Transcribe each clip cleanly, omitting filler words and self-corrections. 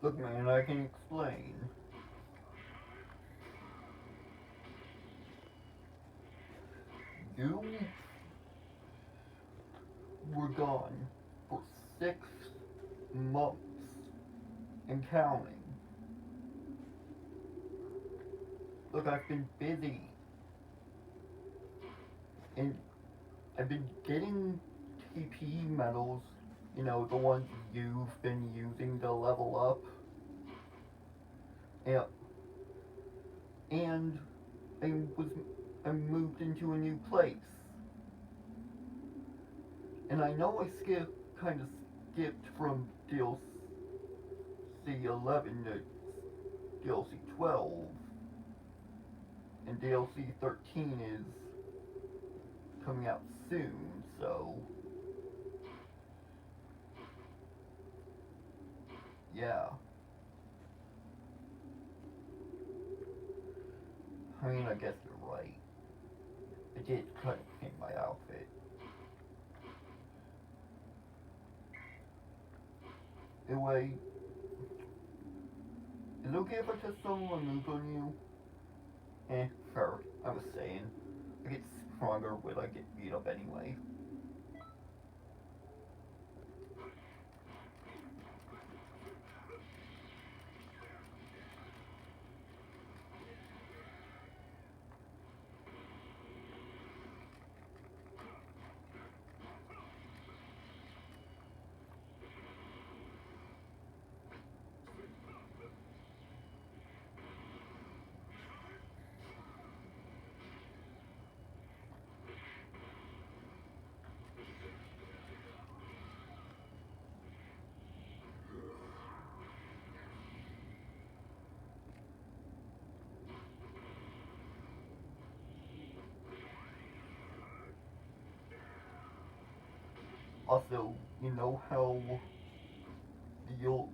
Look, man, I can explain. You were gone for 6 months and counting. Look, I've been busy, and I've been getting TP medals, the ones you've been using to level up, and, and I was I moved into a new place, and I know I kind of skipped from DLC 11 to DLC 12, and DLC 13 is coming out soon, so yeah. I mean, I guess you're right. I did kind of paint my outfit. Anyway, is it okay if I test some of my moves on you? Sure. I was saying, I get stronger when I get beat up anyway. Also, you know how you'll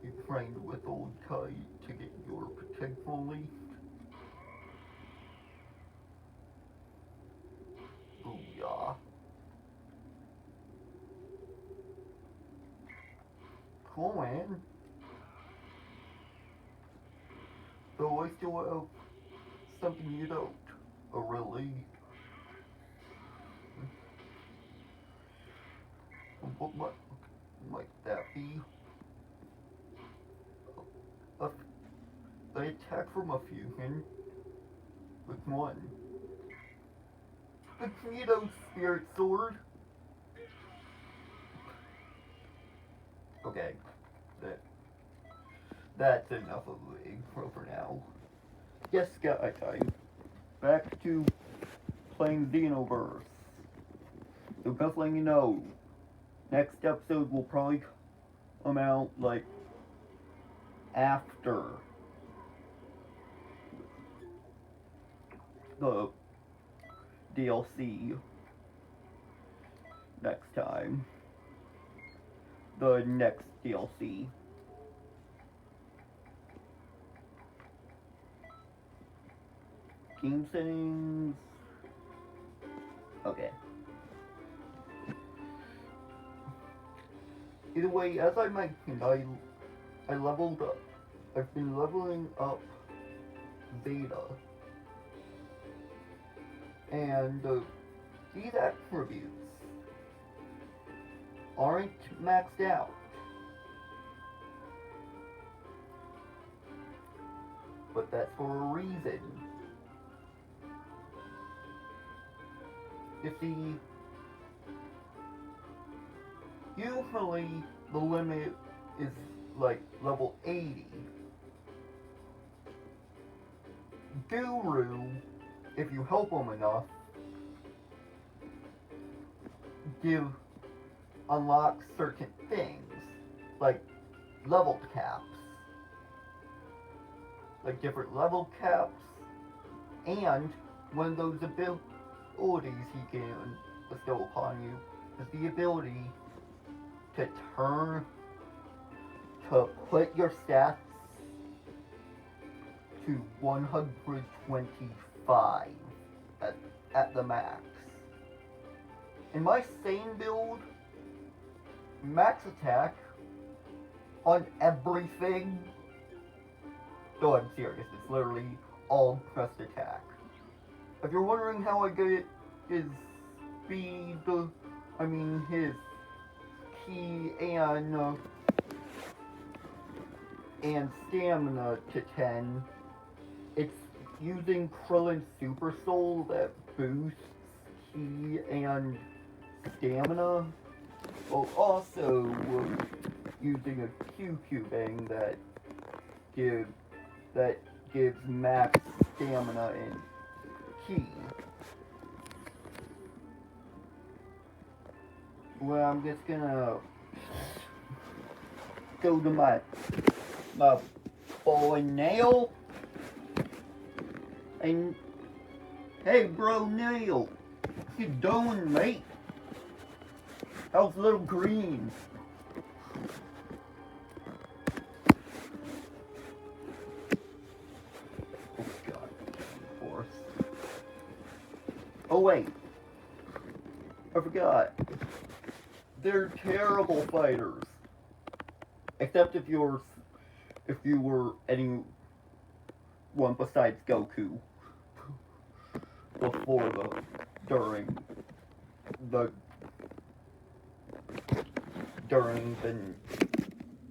you trained with old Kai to get your protect fully? Booyah. Cool, man. Though I still have something you don't. Oh, really? What might that be? A, an attack from a fusion? With one. The Tornado Spirit Sword? Okay. That, that's enough of the intro for now. Yes, guy time. Back to playing Xenoverse. So just letting you know, next episode will probably come out like after the DLC next time. The next DLC. Game settings. Okay. Either way, as I mentioned, I leveled up. I've been leveling up Beta. And these attributes aren't maxed out. But that's for a reason. You see, usually the limit is like level 80. Guru, if you help him enough, unlock certain things, like level caps. Like different level caps, and one of those abilities he can bestow upon you is the ability to put your stats to 125 at the max. In my Sane build, max attack on everything. No, I'm serious. It's literally all pressed attack. If you're wondering how I get his speed, his key and stamina to 10, it's using Krillin's Super Soul that boosts key and stamina, while also using a Q bang that gives max stamina and key. Well, I'm just gonna go to my bow and nail. And hey, bro, Nail, what you doing, mate? How's little green? Oh God, of course. Oh wait, I forgot. They're terrible fighters. Except if you were anyone besides Goku during the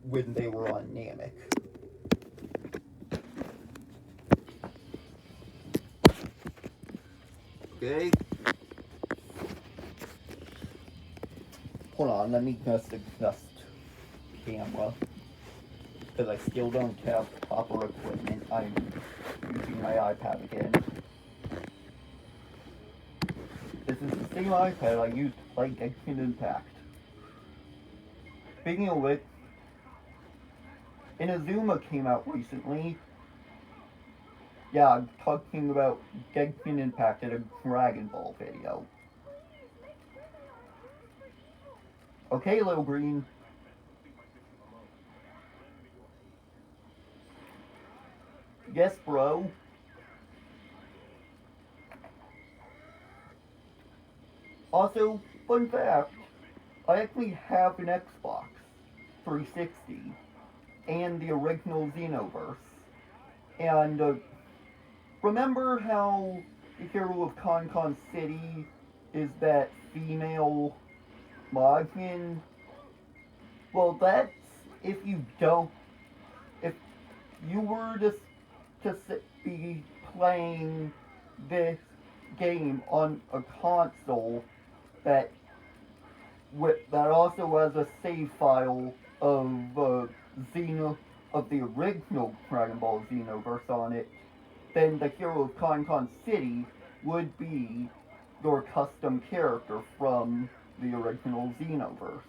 when they were on Namek. Okay. Hold on, let me adjust camera. Because I still don't have proper equipment. I'm using my iPad again. This is the same iPad I used to play Genshin Impact. Speaking of which, Inazuma came out recently. Yeah, I'm talking about Genshin Impact in a Dragon Ball video. Okay, Little Green. Yes, bro. Also, fun fact, I actually have an Xbox 360 and the original Xenoverce. And remember how the hero of Con City is that female Majin? Well, that's if you were to be playing this game on a console that also has a save file of of the original Dragon Ball Xenoverse on it, then the hero of Con City would be your custom character from the original Xenoverse.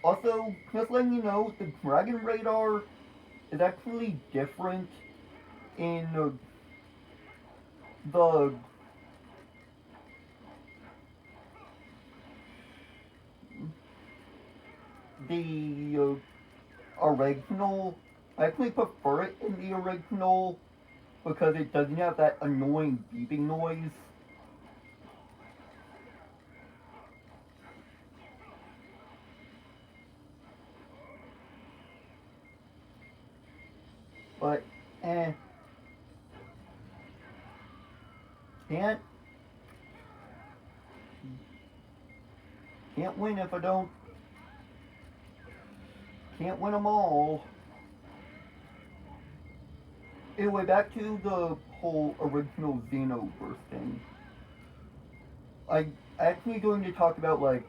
Also, just letting you know, the Dragon Radar is actually different in the original. I actually prefer it in the original because it doesn't have that annoying beeping noise. But, can't win if I don't. Can't win them all. Anyway, back to the whole original Xenoverse thing. I'm actually going to talk about like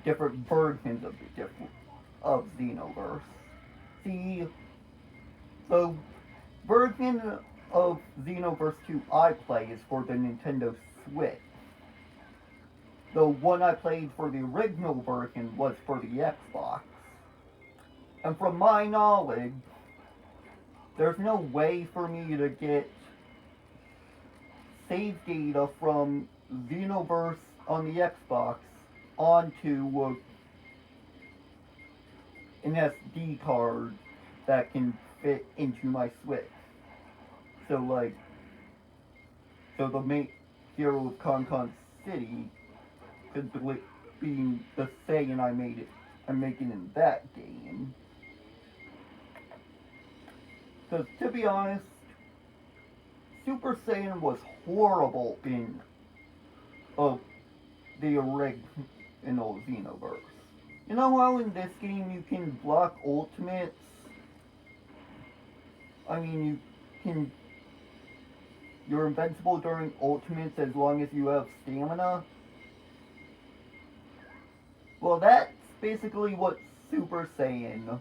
different versions of Xenoverse. See, the version of Xenoverse 2 I play is for the Nintendo Switch. The one I played for the original version was for the Xbox. And from my knowledge, there's no way for me to get save data from Xenoverse on the Xbox onto an SD card that can fit into my Switch. So like, so the main hero of Concon City could be the Saiyan I'm making in that game. Because to be honest, Super Saiyan was horrible in the original Xenoverse. You know how in this game you can block ultimates? I mean, you're invincible during ultimates as long as you have stamina? Well, that's basically what Super Saiyan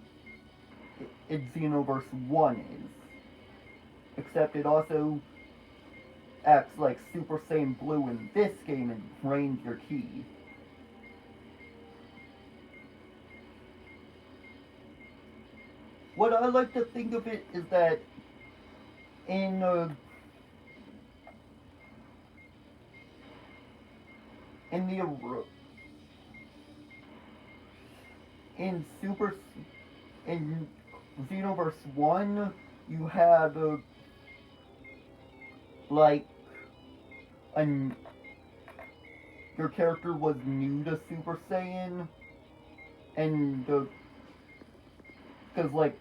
in Xenoverse 1 is. Except it also acts like Super Saiyan Blue in this game and drains your ki. What I like to think of it is that in in the in Super in Xenoverse 1 you had like an your character was new to Super Saiyan and because like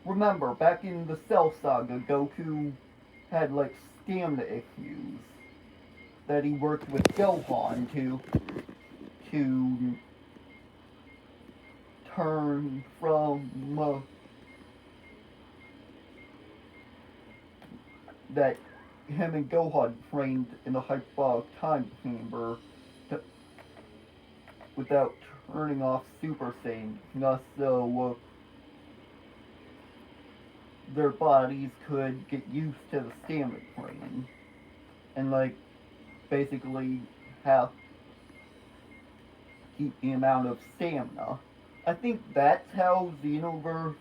remember back in the Cell Saga Goku had like stamina issues that he worked with Gohan to turn from that him and Gohan trained in the hyperbolic time chamber without turning off Super Saiyan, so their bodies could get used to the stamina training and like basically have keep the amount of stamina. I think that's how Xenoverse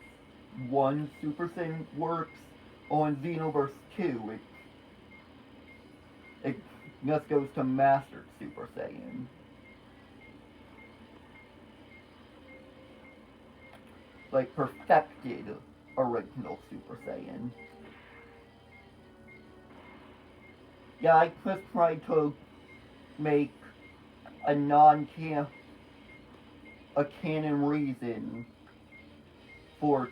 1 Super Saiyan works. On Xenoverse 2, it just goes to Mastered Super Saiyan. Like perfected original Super Saiyan. Yeah, I just tried to make a canon reason for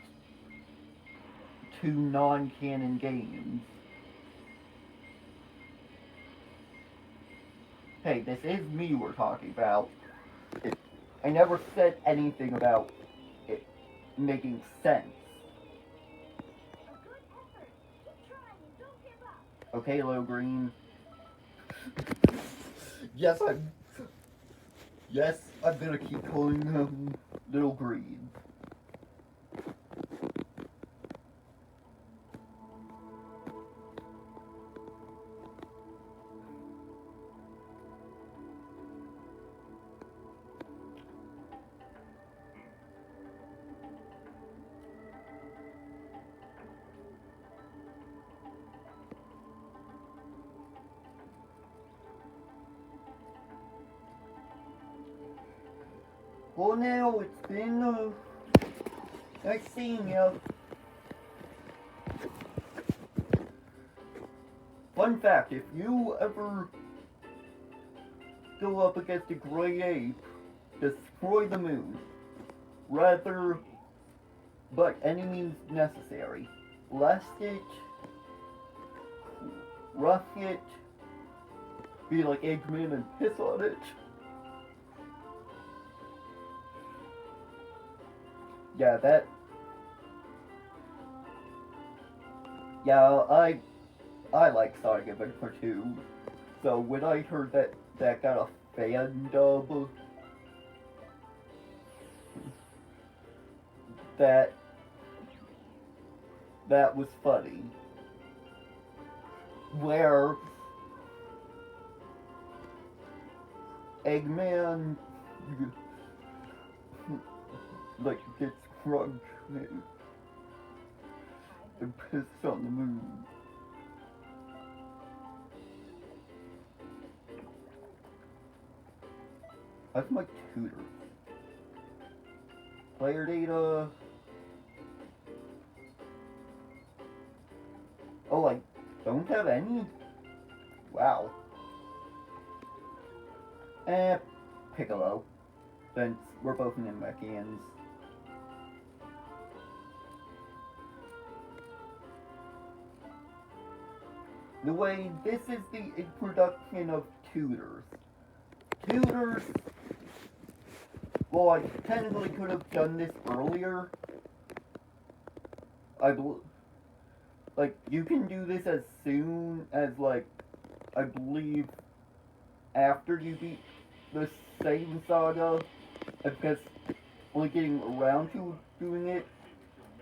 two non-canon games. Hey, this is me we're talking about. I never said anything about it making sense. Okay, Low Green. Yes, I'm gonna keep calling him Little Green. Well, now it's been nice seeing you. Fun fact, if you ever go up against a gray ape, destroy the moon. Rather, but any means necessary. Blast it, rough it, be like Eggman and piss on it. Yeah, I like Sonic Adventure 2. So when I heard that got a fan dub, that was funny. Where Eggman like gets crunk and pissed on the moon. That's my tutor. Player data. Oh, I don't have any? Wow. Piccolo. Since we're both Namekians. The way, this is the introduction of tutors. Tutors, well, I technically could have done this earlier. Like, you can do this as soon as, like, I believe after you beat the same saga, because only getting around to doing it.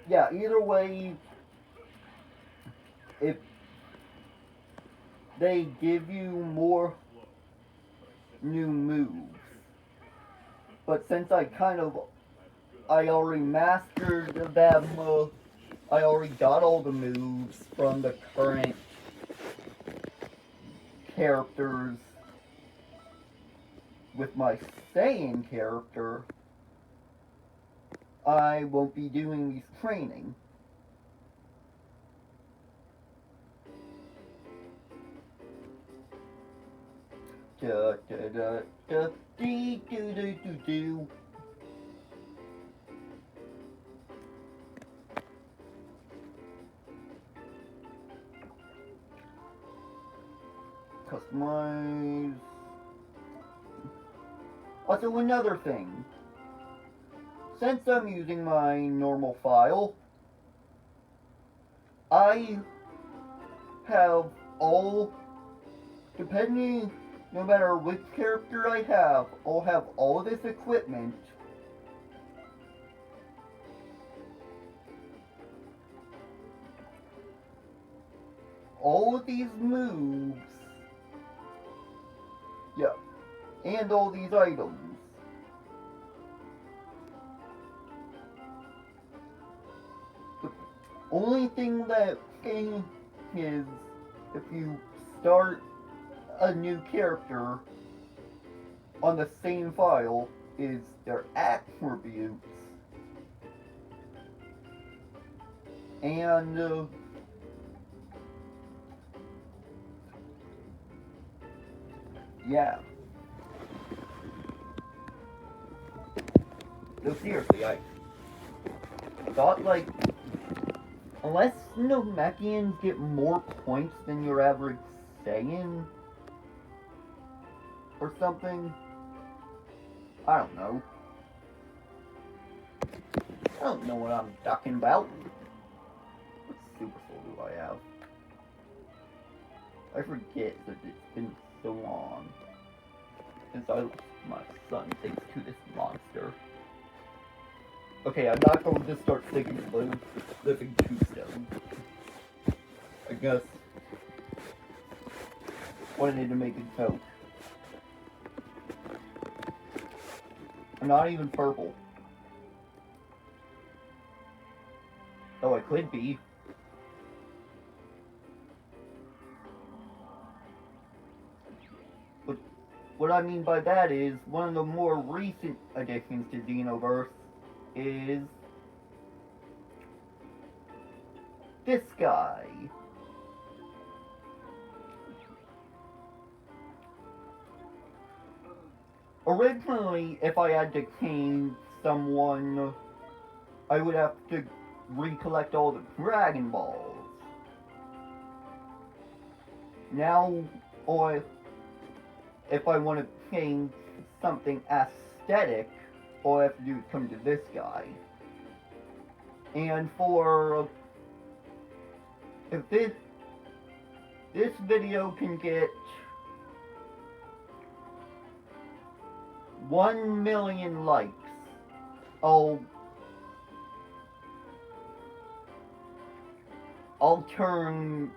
Yeah, either way, if they give you more new moves. But since I already mastered them, I already got all the moves from the current characters with my Saiyan character, I won't be doing these training. Da da da da dee do do do do. Customize. Also, another thing. Since I'm using my normal file, I have all, depending, no matter which character I have, I'll have all of this equipment. All of these moves. Yeah. And all these items. The only thing that is if you start a new character on the same file is their attributes. And yeah. No, seriously, I thought, like, unless Namekians get more points than your average Saiyan or something, I don't know. I don't know what I'm talking about. What super soul do I have? I forget that it's been so long since my son thanks to this monster. Okay, I'm not going to start sticking living tombstone. I guess wanted to make a joke. I'm not even purple. Oh, I could be. But what I mean by that is, one of the more recent additions to Xenoverse is this guy. Originally, if I had to change someone, I would have to recollect all the Dragon Balls. Now, or if I want to change something aesthetic, all I have to do is come to this guy. And for, if this video can get 1 million likes, I'll turn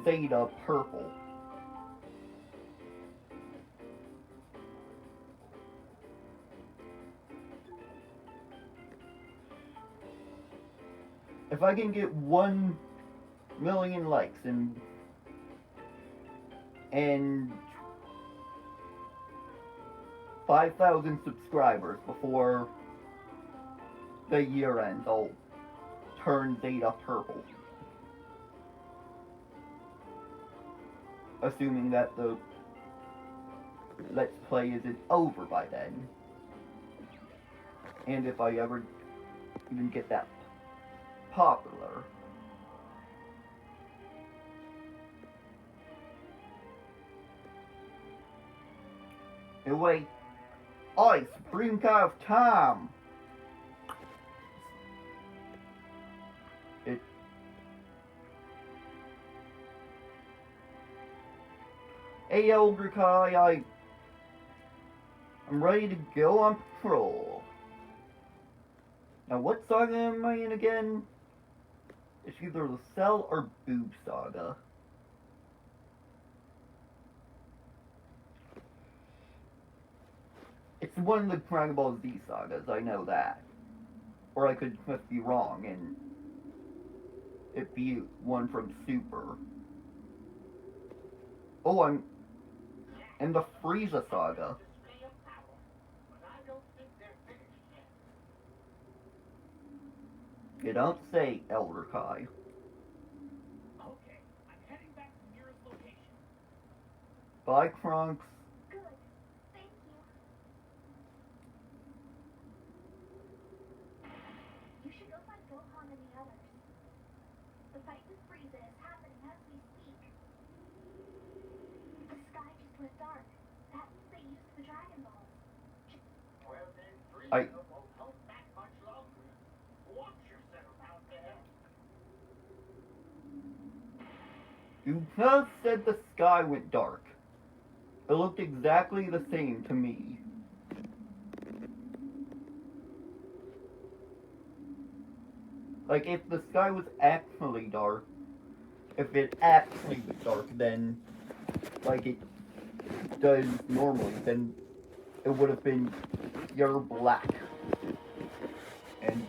Zeta purple. If I can get 1 million likes and 5,000 subscribers before the year ends, I'll turn Zeta purple. assuming that the Let's Play isn't over by then. And if I ever even get that popular. Anyway, Ice, brink out of time! Hey, Elder Kai, I'm ready to go on patrol. Now, what saga am I in again? It's either the Cell or Boob Saga. It's one of the Dragon Ball Z sagas, I know that. Or I could just be wrong and it be one from Super. Oh, I'm in the Frieza saga. You don't say, Elder Kai. Okay, I'm heading back to the nearest location. Bye, Trunks. Good. Thank you. You should go find Gohan and the others. The fight with Frieza is happening as we speak. The sky just went dark. That means they used the Dragon Balls. Well, then Frieza won't hold back much longer. Watch yourself out there. You just said the sky went dark. It looked exactly the same to me. Like, if the sky was actually dark, if it actually was dark, then, like it does normally, then it would have been pure black. And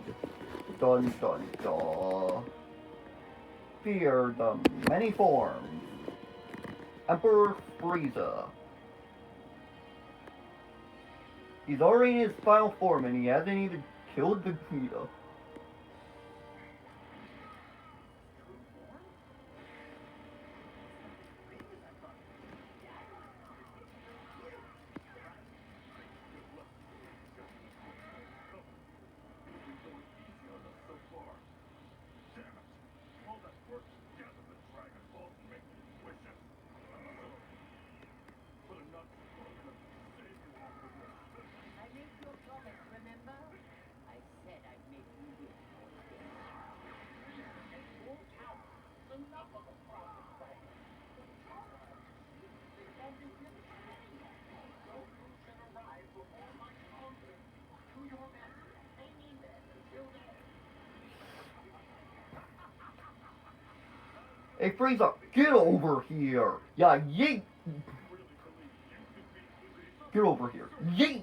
dun dun dun. Fear the many forms. Emperor Frieza. He's already in his final form and he hasn't even killed Vegeta. Hey Frieza, get over here! Yeah, yeet! Get over here. Yeet!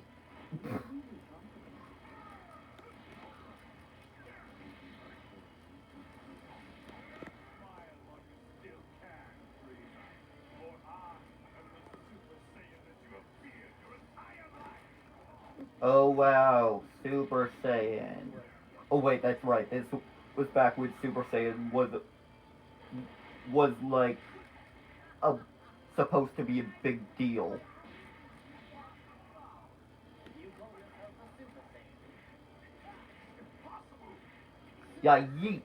Oh wow, Super Saiyan. Oh wait, that's right. This was back when Super Saiyan was like supposed to be a big deal. Yeah, yeet.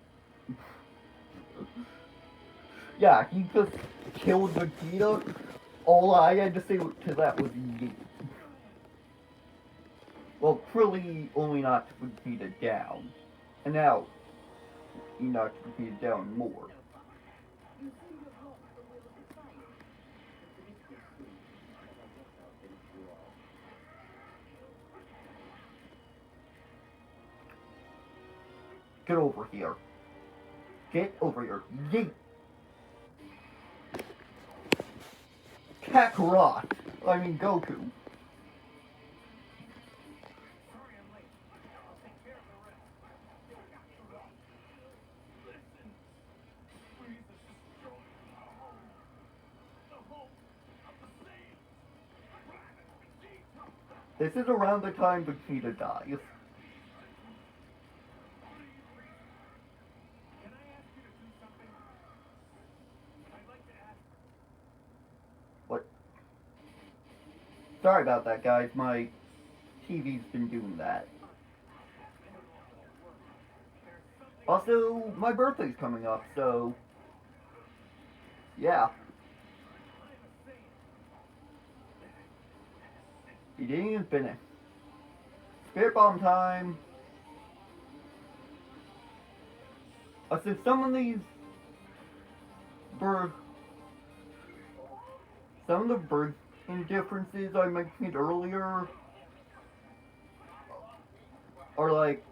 Yeah, he just killed Vegeta. All I had to say to that was yeet. Well, Krillin only knocked Vegeta down. And now, he knocked Vegeta down more. Get over here. Get over here. Yeet! Kakarot! I mean Goku. This is around the time Vegeta dies. Sorry about that, guys. My TV's been doing that. Also, my birthday's coming up, so yeah. You didn't even finish. Spirit bomb time. I said some of these birth, some of the birth indifferences I mentioned earlier are like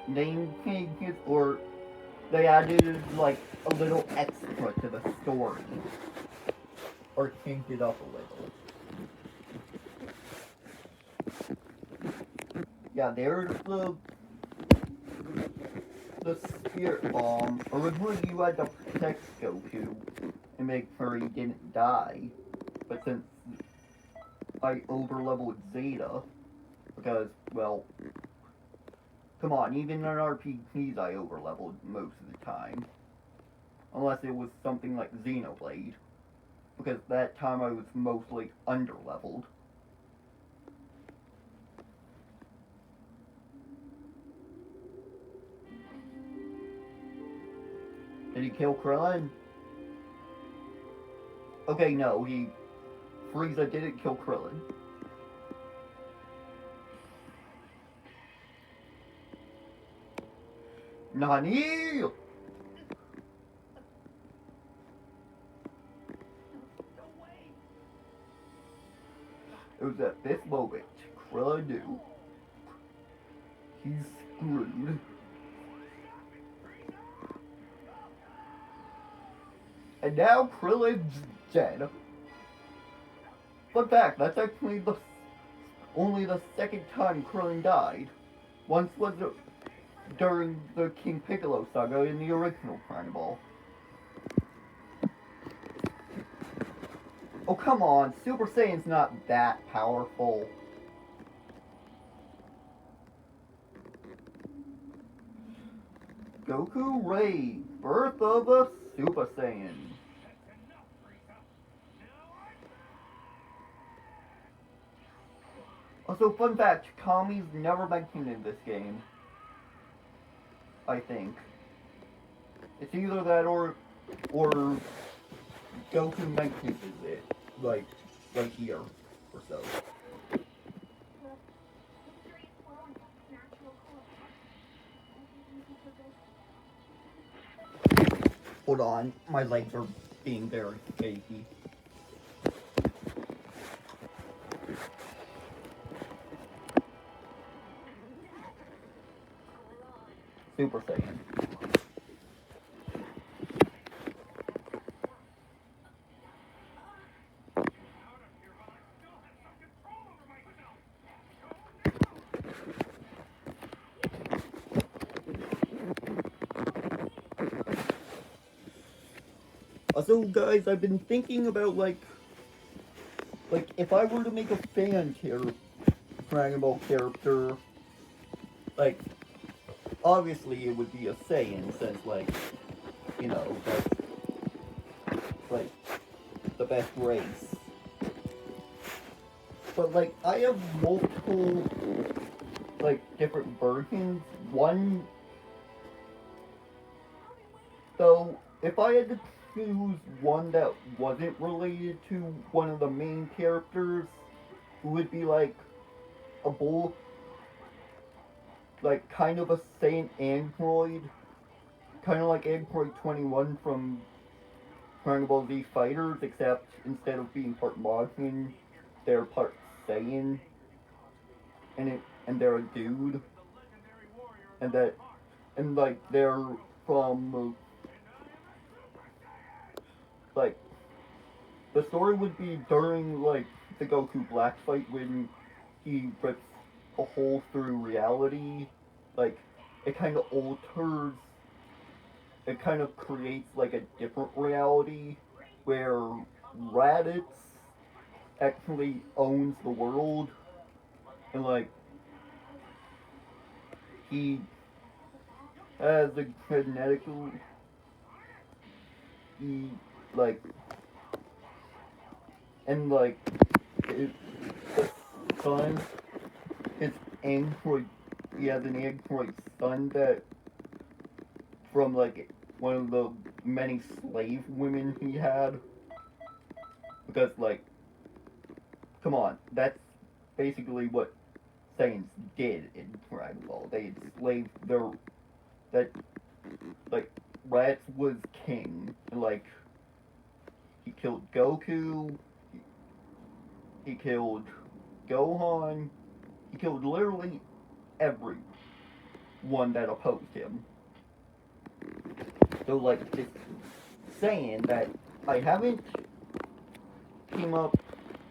name changes, or they added like a little extra to the story or changed it up a little. Yeah, there's the spirit bomb. Originally you had to protect Goku and make sure he didn't die, but since I over-leveled Zeta, because, well, come on, even in RPGs I over-leveled most of the time. Unless it was something like Xenoblade, because that time I was mostly under-leveled. Did he kill Krillin? Okay, no, Frieza didn't kill Krillin. Nani? It was at this moment Krillin knew he's screwed. And now Krillin's dead. Fun fact, that's actually only the second time Krillin died. Once was during the King Piccolo saga in the original Dragon Ball. Oh, come on, Super Saiyan's not that powerful. Goku Ray, birth of a Super Saiyan. Also, fun fact, Kami's never mentioned in this game. I think. It's either that or Goku mentions it, like right here or so. Hold on, my legs are being very shaky. Super Saiyan. Also, guys, I've been thinking about like if I were to make a fan Dragon Ball character, like obviously it would be a Saiyan, since like, you know, that's like the best race. But like I have multiple like different versions. One, so if I had to choose one that wasn't related to one of the main characters, it would be like a bull, like kind of a Saiyan android, kind of like Android 21 from Dragon Ball Z Fighters, except instead of being part Majin, they're part Saiyan, and they're a dude, and like they're from like the story would be during like the Goku Black fight when he rips a hole through reality, like it kind of alters, it kind of creates like a different reality where Raditz actually owns the world, and like he has a genetically he, like, and, like, his son, his android, he has an android son that, from, like, one of the many slave women he had. Because, like, come on, that's basically what Saiyans did in Dragon Ball. They enslaved their, that, like, Raditz was king. Like, he killed Goku, he killed Gohan, he killed literally everyone that opposed him. So, like, just saying that I haven't came up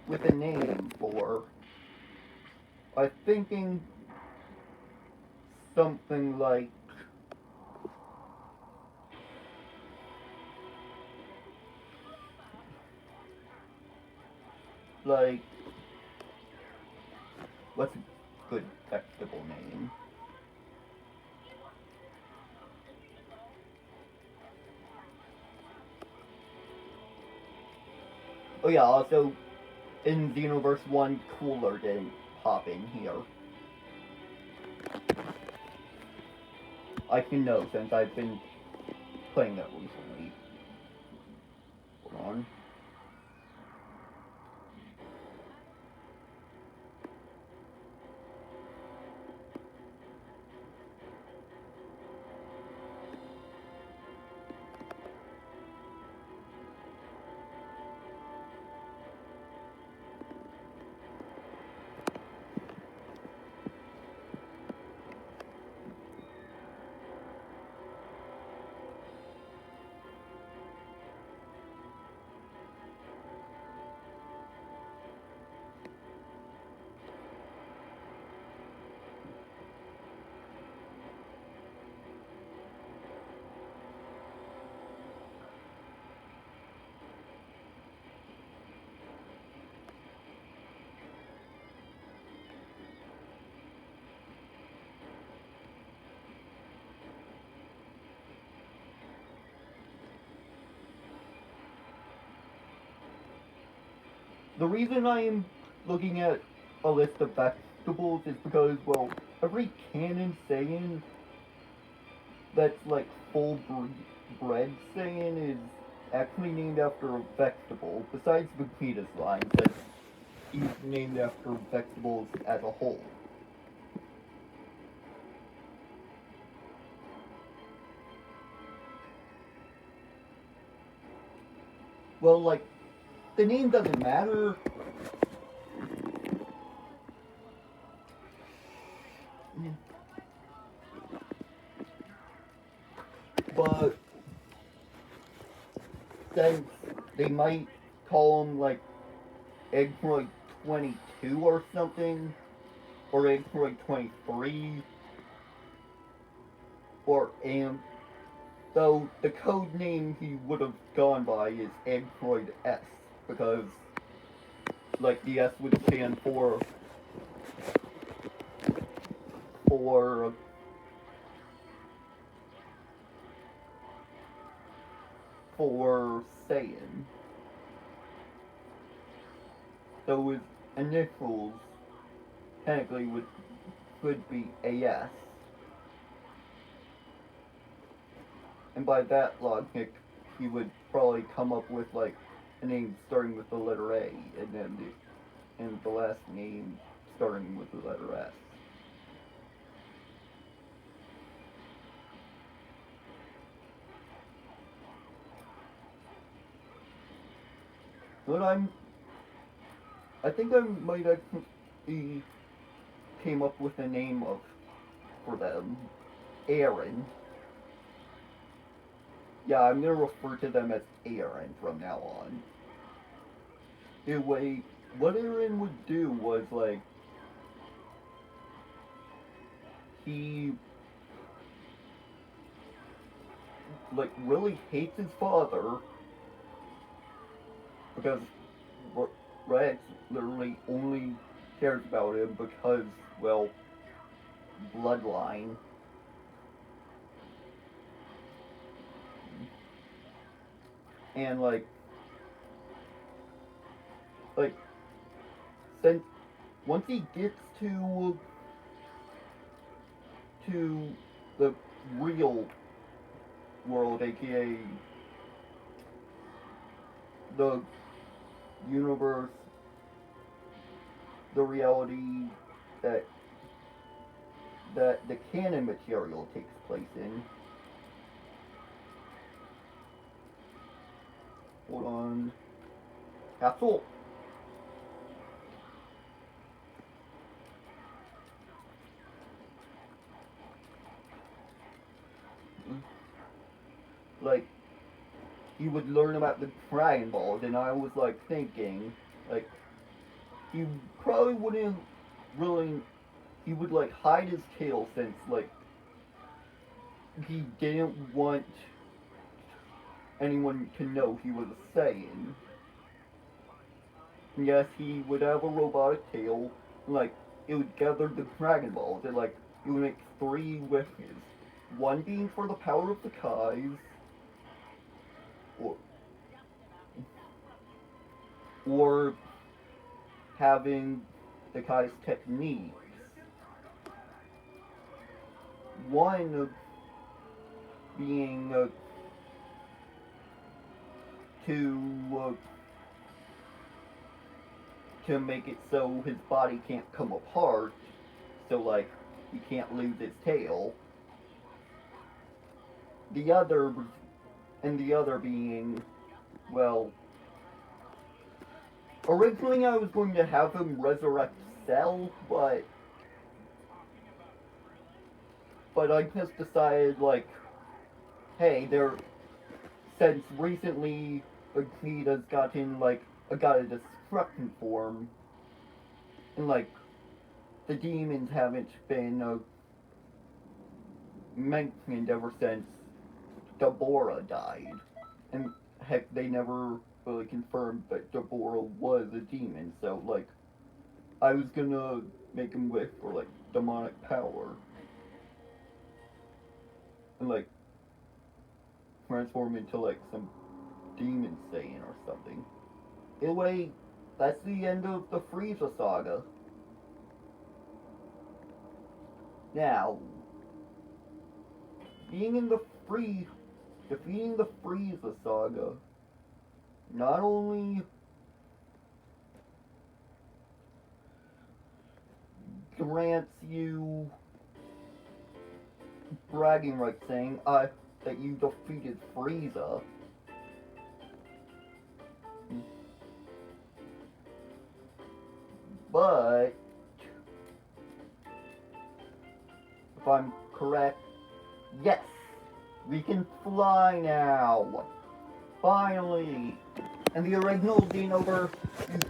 with a name for, I'm thinking something like, what's a good vegetable name? Oh yeah, also, in Xenoverse 1, Cooler didn't pop in here. I can know since I've been playing that recently. Hold on. The reason I am looking at a list of vegetables is because, well, every canon Saiyan that's like full bred Saiyan is actually named after a vegetable, besides Vegeta's line, that he's named after vegetables as a whole. Well, like, the name doesn't matter. But since they might call him like Eggroid 22 or something, or Eggroid 23, or though the code name he would have gone by is Eggroid S, because like the S would stand for for Saiyan. So his initials technically could be AS. And by that logic, he would probably come up with like a name starting with the letter A, and then the last name starting with the letter S. But I think I might actually came up with a name for them, Aaron. Yeah, I'm gonna refer to them as Aaron from now on. Anyway, what Aaron would do was like he like really hates his father because Rex literally only cares about him because, well, bloodline. And since once he gets to the real world, aka the universe, the reality that the canon material takes place in. Hold on. Capsule. Like, he would learn about the Dragon Balls, and I was like thinking, like, he probably wouldn't really. He would like hide his tail since like he didn't want anyone to know he was a Saiyan. Yes, he would have a robotic tail, like it would gather the Dragon Balls, and like it would make 3 wishes. One being for the power of the Kais, or or having the Kai's techniques. One being to to make it so his body can't come apart, so like he can't lose his tail. The other the other being, well, originally I was going to have him resurrect Cell, but I just decided like, hey, since recently Vegeta's gotten like got a destruction form, and like the demons haven't been mentioned ever since Deborah died, and heck, they never really confirmed that Deborah was a demon. So like, I was gonna make him wish for like demonic power, and like transform into like some demon Saiyan or something. Anyway, that's the end of the Frieza saga. Now, defeating the Frieza saga not only grants you bragging rights saying that you defeated Frieza, but if I'm correct, yes, we can fly now. Finally. And the original xenoverce, you